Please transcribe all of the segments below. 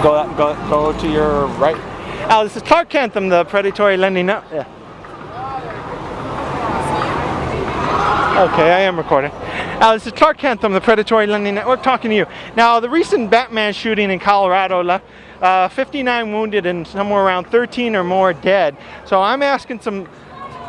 Go to your right. This is Clark Kent from the Predatory Lending Network. Yeah. Okay, I am recording. This is Clark Kent from the Predatory Lending Network talking to you. Now, the recent Batman shooting in Colorado left 59 wounded and somewhere around 13 or more dead. So I'm asking some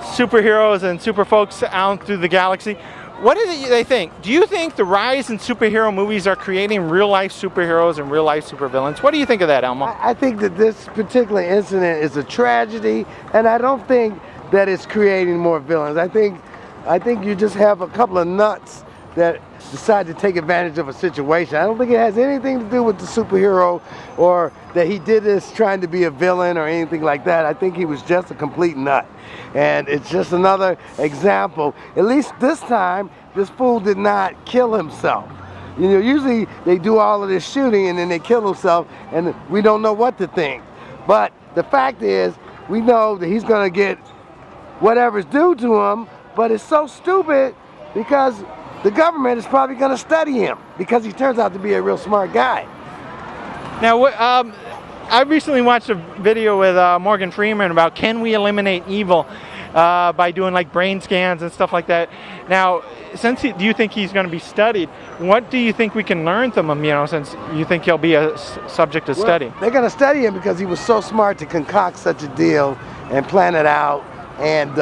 superheroes and super folks out through the galaxy, what do they think? Do you think the rise in superhero movies are creating real-life superheroes and real-life supervillains? What do you think of that, Elmo? I think that this particular incident is a tragedy, and I don't think that it's creating more villains. I think you just have a couple of nuts that decide to take advantage of a situation. I don't think it has anything to do with the superhero or that he did this trying to be a villain or anything like that. I think he was just a complete nut. And it's just another example. At least this time, this fool did not kill himself. You know, usually they do all of this shooting and then they kill themselves and we don't know what to think. But the fact is, we know that he's gonna get whatever's due to him, but it's so stupid because the government is probably going to study him because he turns out to be a real smart guy. Now, I recently watched a video with Morgan Freeman about can we eliminate evil by doing like brain scans and stuff like that. Now, do you think he's going to be studied? What do you think we can learn from him, you know, since you think he'll be a subject of study? They're going to study him because he was so smart to concoct such a deal and plan it out. And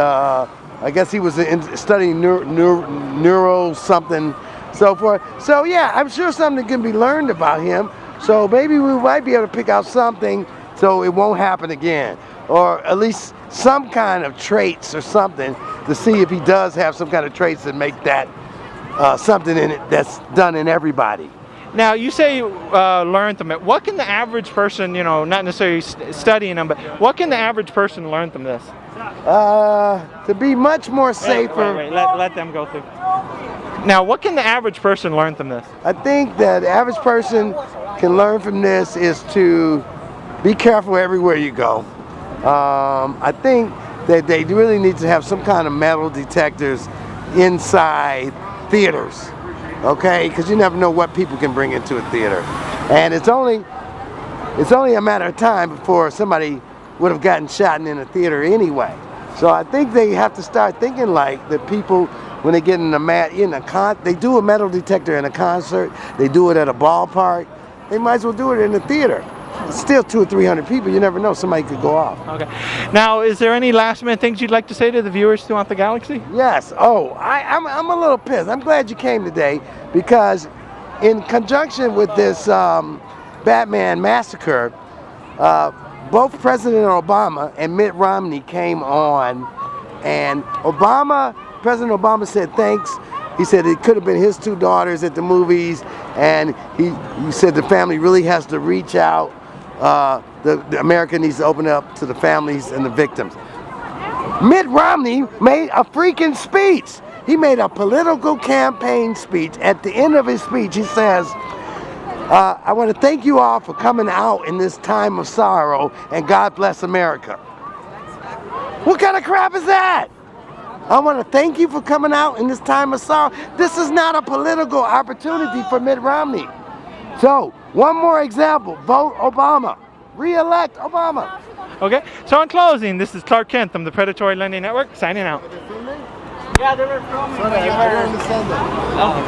I guess he was studying neuro something, so forth. So yeah, I'm sure something can be learned about him. So maybe we might be able to pick out something so it won't happen again. Or at least some kind of traits or something to see if he does have some kind of traits that make that something in it that's done in everybody. Now, you say learn from it. What can the average person, you know, not necessarily studying them, but what can the average person learn from this? To be much more safer. Wait. Let them go through. Now, what can the average person learn from this? I think that the average person can learn from this is to be careful everywhere you go. I think that they really need to have some kind of metal detectors inside theaters, okay? Because you never know what people can bring into a theater, and it's only a matter of time before somebody would have gotten shot in a theater anyway. So I think they have to start thinking like the people when they get in they do a metal detector in a concert, they do it at a ballpark, they might as well do it in a theater. It's still 200 or 300 people, you never know, somebody could go off. Okay. Now, is there any last minute things you'd like to say to the viewers throughout the galaxy? Yes. Oh, I'm a little pissed. I'm glad you came today because in conjunction with this Batman Massacre, both President Obama and Mitt Romney came on, and President Obama said thanks. He said it could have been his two daughters at the movies, and he said the family really has to reach out. The America needs to open up to the families and the victims. Mitt Romney made a freaking speech. He made a political campaign speech. At the end of his speech, he says, I want to thank you all for coming out in this time of sorrow, and God bless America. What kind of crap is that? I want to thank you for coming out in this time of sorrow. This is not a political opportunity for Mitt Romney. So, one more example, vote Obama. Re-elect Obama. Okay, so in closing, this is Clark Kent from the Predatory Lending Network, signing out. Yeah, they were filming. Sorry, I don't understand that. Oh.